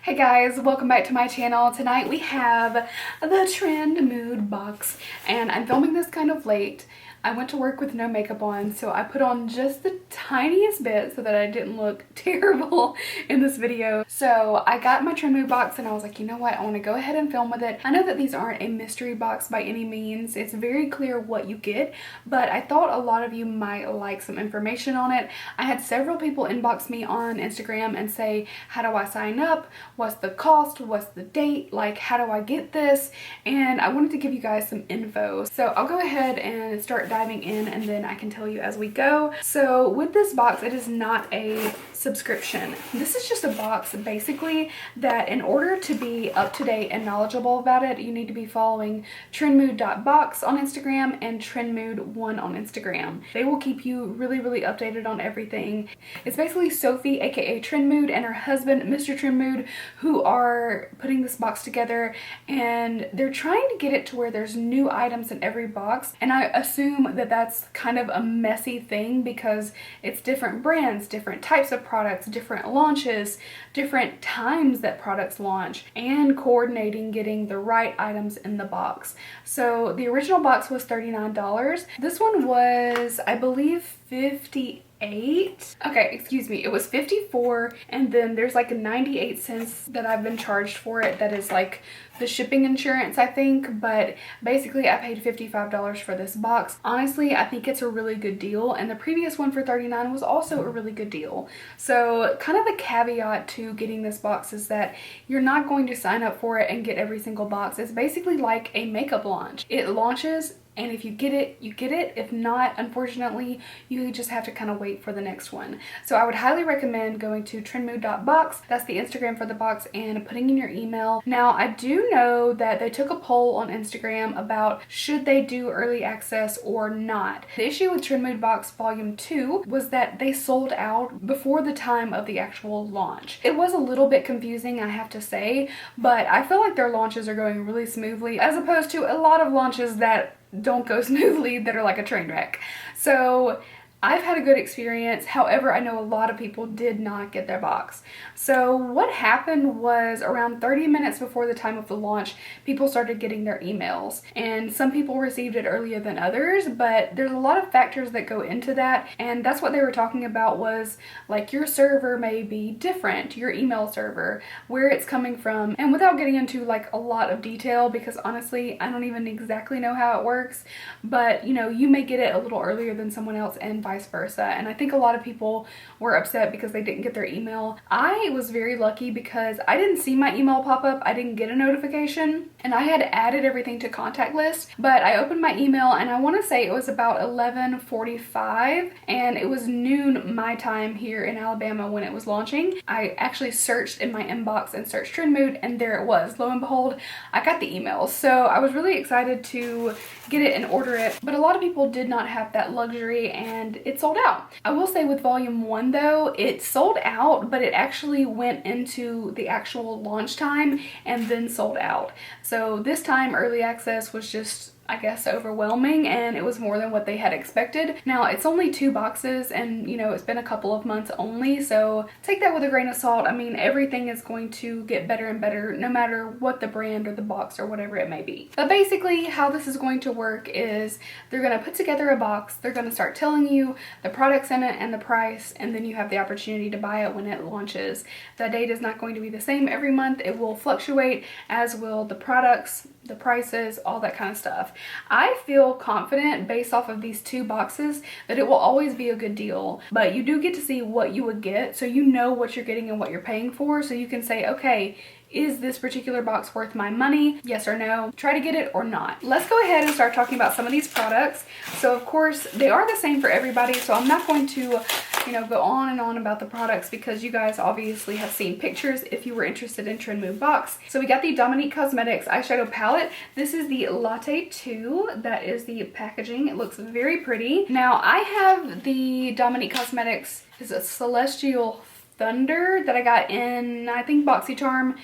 Hey guys, welcome back to my channel. Tonight we have the Trend Mood Box and I'm filming this kind of late. I went to work with no makeup on, so I put on just the tiniest bit so that I didn't look terrible in this video. So I got my Trend Mood Box and I was like, you know what, I want to go ahead and film with it. I know that these aren't a mystery box by any means. It's very clear what you get, but I thought a lot of you might like some information on it. I had several people inbox me on Instagram and say, how do I sign up? What's the cost? What's the date? Like, how do I get this? And I wanted to give you guys some info. So I'll go ahead and start diving in and then I can tell you as we go. So with this box, it is not a subscription. This is just a box basically that in order to be up to date and knowledgeable about it, you need to be following TRENDMOOD.box on Instagram and TRENDMOOD1 on Instagram. They will keep you really updated on everything. It's basically Sophie, aka TrendMood, and her husband, Mr. TrendMood, who are putting this box together, and they're trying to get it to where there's new items in every box. And I assume that that's kind of a messy thing because it's different brands, different types of products, different launches, different times that products launch, and coordinating getting the right items in the box. So the original box was $39. This one was, I believe, 58. Okay, excuse me, it was 54, and then there's like a 98 cents that I've been charged for it. That is like the shipping insurance, I think, but basically I paid $55 for this box. Honestly, I think it's a really good deal, and the previous one for $39 was also a really good deal. So kind of the caveat to getting this box is that you're not going to sign up for it and get every single box. It's basically like a makeup launch. It launches, and if you get it, you get it. If not, unfortunately, you just have to kind of wait for the next one. So I would highly recommend going to trendmood.box. That's the Instagram for the box, and putting in your email. Now, I do know that they took a poll on Instagram about should they do early access or not. The issue with Trend Mood Box Volume 2 was that they sold out before the time of the actual launch. It was a little bit confusing, I have to say, but I feel like their launches are going really smoothly as opposed to a lot of launches that don't go smoothly, that are like a train wreck. So I've had a good experience. However, I know a lot of people did not get their box. So what happened was around 30 minutes before the time of the launch, people started getting their emails, and some people received it earlier than others, but there's a lot of factors that go into that, and that's what they were talking about was like your server may be different, your email server, where it's coming from, and without getting into like a lot of detail, because honestly, I don't even exactly know how it works, but you know, you may get it a little earlier than someone else and vice versa. And I think a lot of people were upset because they didn't get their email. I was very lucky because I didn't see my email pop up. I didn't get a notification, and I had added everything to contact list, but I opened my email and I want to say it was about 11:45, and it was noon my time here in Alabama when it was launching. I actually searched in my inbox and searched Trend Mood, and there it was. Lo and behold, I got the email. So I was really excited to get it and order it, but a lot of people did not have that luxury and it sold out. I will say with Volume 1 though, it sold out, but it actually went into the actual launch time and then sold out. So this time early access was just, I guess, overwhelming, and it was more than what they had expected. Now, it's only 2 boxes, and you know, it's been a couple of months only, so take that with a grain of salt. I mean, everything is going to get better and better no matter what the brand or the box or whatever it may be. But basically how this is going to work is they're going to put together a box, they're going to start telling you the products in it and the price, and then you have the opportunity to buy it when it launches. The date is not going to be the same every month. It will fluctuate, as will the products, the prices, all that kind of stuff. I feel confident based off of these 2 boxes that it will always be a good deal, but you do get to see what you would get, so you know what you're getting and what you're paying for, so you can say, okay, is this particular box worth my money? Yes or no? Try to get it or not. Let's go ahead and start talking about some of these products. So of course, they are the same for everybody, so I'm not going to, you know, go on and on about the products because you guys obviously have seen pictures if you were interested in Trend Mood Box. So we got the Dominique Cosmetics eyeshadow palette. This is the Latte 2. That is the packaging. It looks very pretty. Now I have the Dominique Cosmetics, is a Celestial Thunder that I got in, I think, BoxyCharm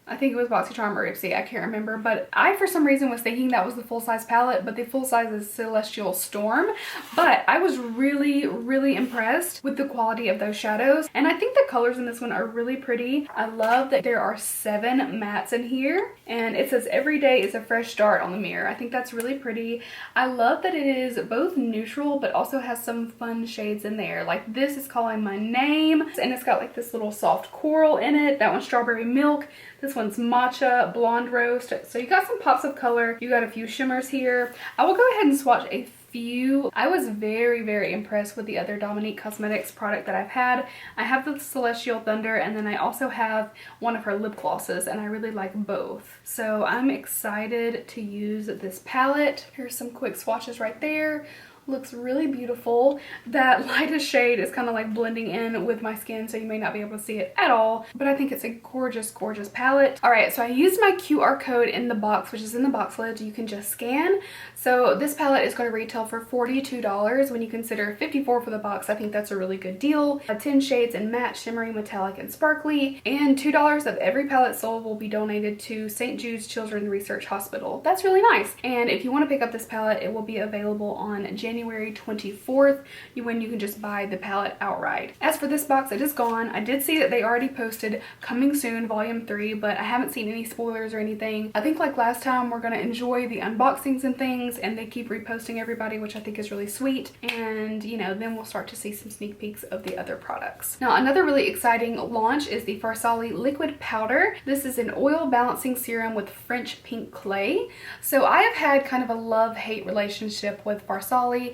I think it was BoxyCharm or Ipsy, I can't remember, but I for some reason was thinking that was the full-size palette, but the full size is Celestial Storm. But I was really, really impressed with the quality of those shadows, and I think the colors in this one are really pretty. I love that there are 7 mattes in here, and it says every day is a fresh start on the mirror. I think that's really pretty. I love that it is both neutral but also has some fun shades in there. Like this is Calling My Name, and it's got like this little soft coral in it. That one's Strawberry Milk. This one's Matcha, Blonde Roast. So you got some pops of color. You got a few shimmers here. I will go ahead and swatch a few. I was very, very impressed with the other Dominique Cosmetics product that I've had. I have the Celestial Thunder, and then I also have one of her lip glosses, and I really like both. So I'm excited to use this palette. Here's some quick swatches right there. Looks really beautiful. That lightest shade is kind of like blending in with my skin, so you may not be able to see it at all, but I think it's a gorgeous, gorgeous palette. All right, so I used my QR code in the box, which is in the box lid. You can just scan. So this palette is going to retail for $42 when you consider $54 for the box. I think that's a really good deal. 10 shades in matte, shimmery, metallic, and sparkly, and $2 of every palette sold will be donated to St. Jude's Children's Research Hospital. That's really nice. And if you want to pick up this palette, it will be available on January 24th when you can just buy the palette outright. As for this box, it is gone. I did see that they already posted coming soon volume 3, but I haven't seen any spoilers or anything. I think like last time, we're going to enjoy the unboxings and things, and they keep reposting everybody, which I think is really sweet. And you know, then we'll start to see some sneak peeks of the other products. Now another really exciting launch is the Farsali liquid powder. This is an oil balancing serum with French pink clay. So I have had kind of a love-hate relationship with Farsali.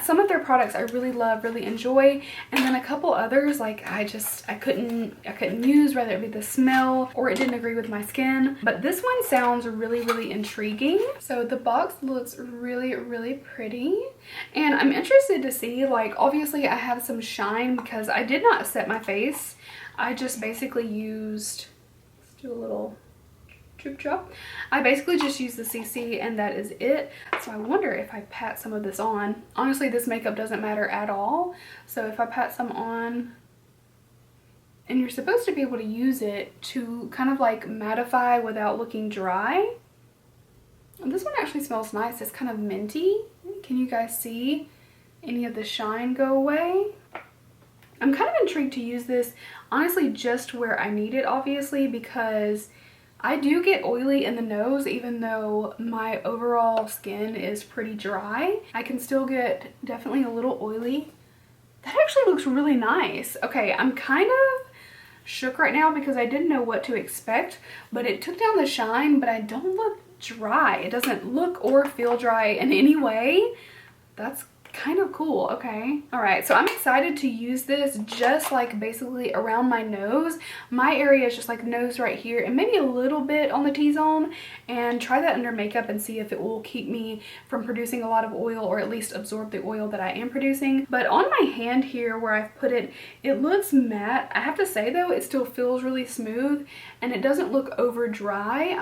Some of their products I really love, really enjoy, and then a couple others like I couldn't use, whether it be the smell or it didn't agree with my skin. But this one sounds really, really intriguing. So the box looks really, really pretty, and I'm interested to see, like, obviously I have some shine because I did not set my face. I just basically used, let's do a little Troop Chop. I basically just used the CC and that is it. So I wonder if I pat some of this on. Honestly, this makeup doesn't matter at all. So if I pat some on, and you're supposed to be able to use it to kind of like mattify without looking dry. And this one actually smells nice. It's kind of minty. Can you guys see any of the shine go away? I'm kind of intrigued to use this, honestly, just where I need it, obviously, because I do get oily in the nose. Even though my overall skin is pretty dry, I can still get definitely a little oily. That actually looks really nice. Okay, I'm kind of shook right now because I didn't know what to expect, but it took down the shine, but I don't look dry. It doesn't look or feel dry in any way. That's kind of cool. Okay, all right, so I'm excited to use this just like basically around my nose. My area is just like nose right here and maybe a little bit on the T-zone, and try that under makeup and see if it will keep me from producing a lot of oil, or at least absorb the oil that I am producing. But on my hand here where I've put it, it looks matte. I have to say though, it still feels really smooth and it doesn't look over dry.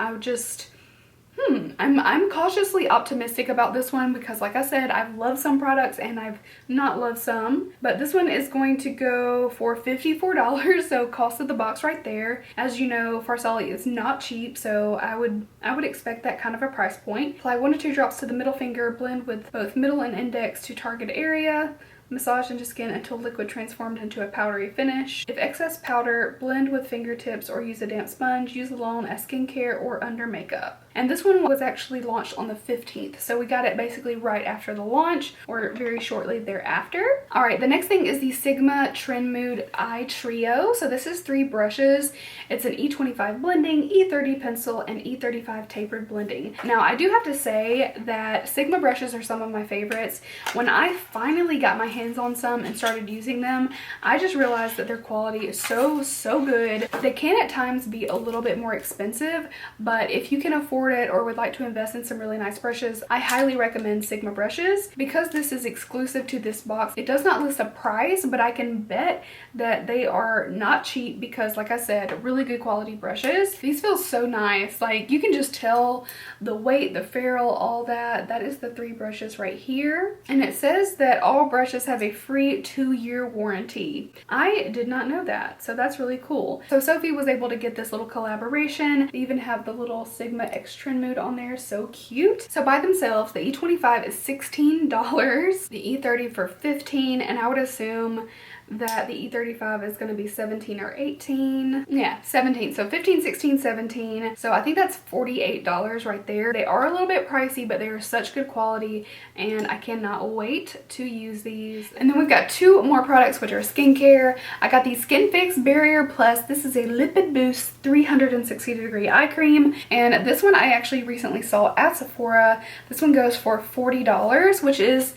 I'm cautiously optimistic about this one because, like I said, I've loved some products and I've not loved some. But this one is going to go for $54, so cost of the box right there. As you know, Farsali is not cheap, so I would expect that kind of a price point. Apply 1 to 2 drops to the middle finger, blend with both middle and index to target area. Massage into skin until liquid transformed into a powdery finish. If excess powder, blend with fingertips or use a damp sponge. Use alone as skincare or under makeup. And this one was actually launched on the 15th, so we got it basically right after the launch or very shortly thereafter. All right, the next thing is the Sigma Trend Mood Eye Trio. So this is 3 brushes. It's an E25 blending, E30 pencil, and E35 tapered blending. Now, I do have to say that Sigma brushes are some of my favorites. When I finally got my hands on some and started using them, I just realized that their quality is so good. They can at times be a little bit more expensive, but if you can afford it or would like to invest in some really nice brushes, I highly recommend Sigma brushes. Because this is exclusive to this box, it does not list a price, but I can bet that they are not cheap because, like I said, really good quality brushes. These feel so nice. Like, you can just tell the weight, the ferrule, all that. That is the 3 brushes right here. And it says that all brushes have a free 2-year warranty. I did not know that, so that's really cool. So Sophie was able to get this little collaboration. They even have the little Sigma X Trend Mood on there, so cute. So by themselves, the E25 is $16, the E30 for $15, and I would assume that the E35 is going to be 17 or 18. Yeah, 17. So 15, 16, 17. So I think that's $48 right there. They are a little bit pricey, but they are such good quality, and I cannot wait to use these. And then we've got 2 more products, which are skincare. I got the Skin Fix Barrier Plus. This is a Lipid Boost 360-degree eye cream, and this one I actually recently saw at Sephora. This one goes for $40, which is,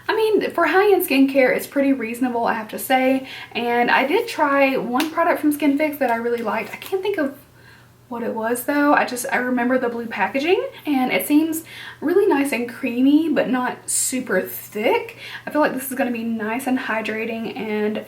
I mean, for high-end skincare, it's pretty reasonable, I have to say. And I did try one product from Skin Fix that I really liked. I can't think of what it was though. I remember the blue packaging, and it seems really nice and creamy, but not super thick. I feel like this is going to be nice and hydrating, and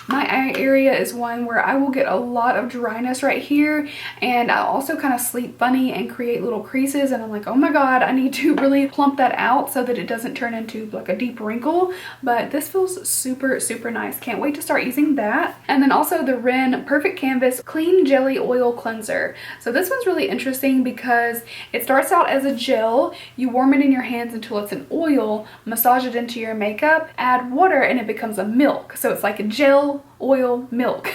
my eye area is one where I will get a lot of dryness right here, and I also kind of sleep funny and create little creases, and I'm like, oh my god, I need to really plump that out so that it doesn't turn into like a deep wrinkle. But this feels super, super nice. Can't wait to start using that. And then also the Rinne Perfect Canvas Clean Jelly Oil Cleanser. So this one's really interesting because it starts out as a gel. You warm it in your hands until it's an oil, massage it into your makeup, add water, and it becomes a milk. So it's like a gel, oil, milk.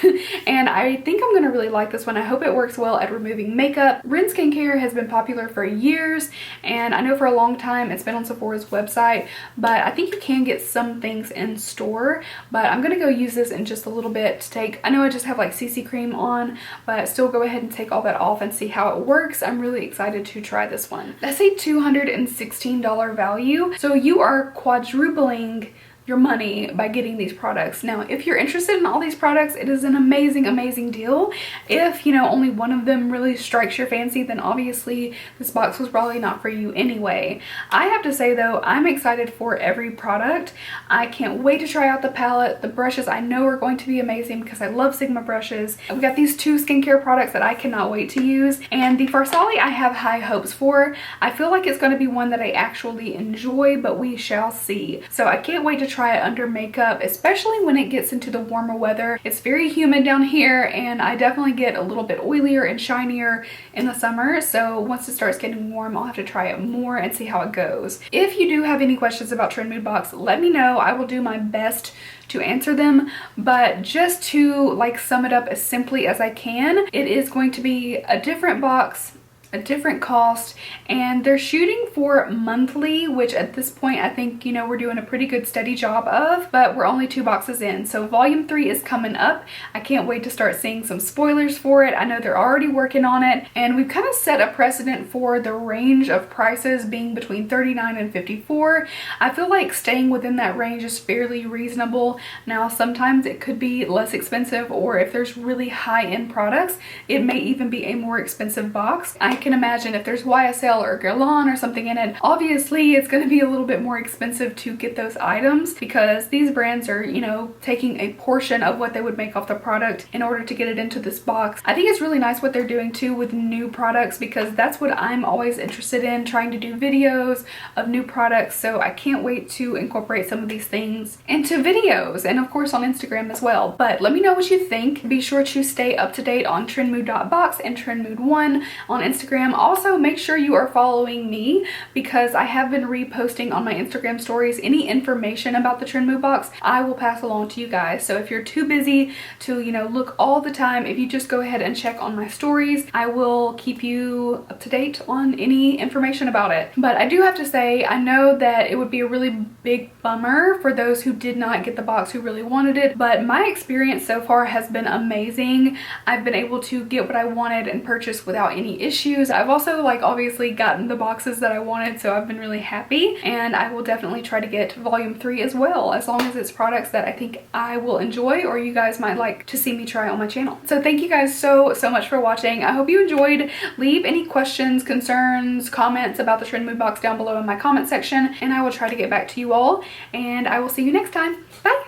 And I think I'm gonna really like this one. I hope it works well at removing makeup. Rinne skincare has been popular for years, and I know for a long time it's been on Sephora's website, but I think you can get some things in store. But I'm gonna go use this in just a little bit to take, I know I just have like CC cream on, but still go ahead and take all that off and see how it works. I'm really excited to try this one. That's a $216 value, so you are quadrupling your money by getting these products. Now, if you're interested in all these products, it is an amazing, amazing deal. If, you know, only one of them really strikes your fancy, then obviously this box was probably not for you anyway. I have to say though, I'm excited for every product. I can't wait to try out the palette. The brushes I know are going to be amazing because I love Sigma brushes. We got these 2 skincare products that I cannot wait to use, and the Farsali I have high hopes for. I feel like it's going to be one that I actually enjoy, but we shall see. So I can't wait to try it under makeup, especially when it gets into the warmer weather. It's very humid down here, and I definitely get a little bit oilier and shinier in the summer. So once it starts getting warm, I'll have to try it more and see how it goes. If you do have any questions about Trend Mood Box, let me know. I will do my best to answer them, but just to like sum it up as simply as I can, it is going to be a different box, a different cost, and they're shooting for monthly, which at this point I think, you know, we're doing a pretty good steady job of, but we're only 2 boxes in. So volume 3 is coming up. I can't wait to start seeing some spoilers for it. I know they're already working on it, and we've kind of set a precedent for the range of prices being between $39 and $54. I feel like staying within that range is fairly reasonable. Now sometimes it could be less expensive, or if there's really high-end products, it may even be a more expensive box. I can imagine if there's YSL or Guerlain or something in it, obviously it's going to be a little bit more expensive to get those items because these brands are, you know, taking a portion of what they would make off the product in order to get it into this box. I think it's really nice what they're doing too with new products, because that's what I'm always interested in, trying to do videos of new products. So I can't wait to incorporate some of these things into videos, and of course on Instagram as well. But let me know what you think. Be sure to stay up to date on TrendMood.box and TrendMood1 on Instagram. Also, make sure you are following me, because I have been reposting on my Instagram stories any information about the Trend Mood Box. I will pass along to you guys. So if you're too busy to, you know, look all the time, if you just go ahead and check on my stories, I will keep you up to date on any information about it. But I do have to say, I know that it would be a really big bummer for those who did not get the box, who really wanted it, but my experience so far has been amazing. I've been able to get what I wanted and purchase without any issues. I've also like obviously gotten the boxes that I wanted, so I've been really happy, and I will definitely try to get volume 3 as well, as long as it's products that I think I will enjoy or you guys might like to see me try on my channel. So thank you guys so much for watching. I hope you enjoyed. Leave any questions, concerns, comments about the Trend Mood Box down below in my comment section, and I will try to get back to you all, and I will see you next time. Bye!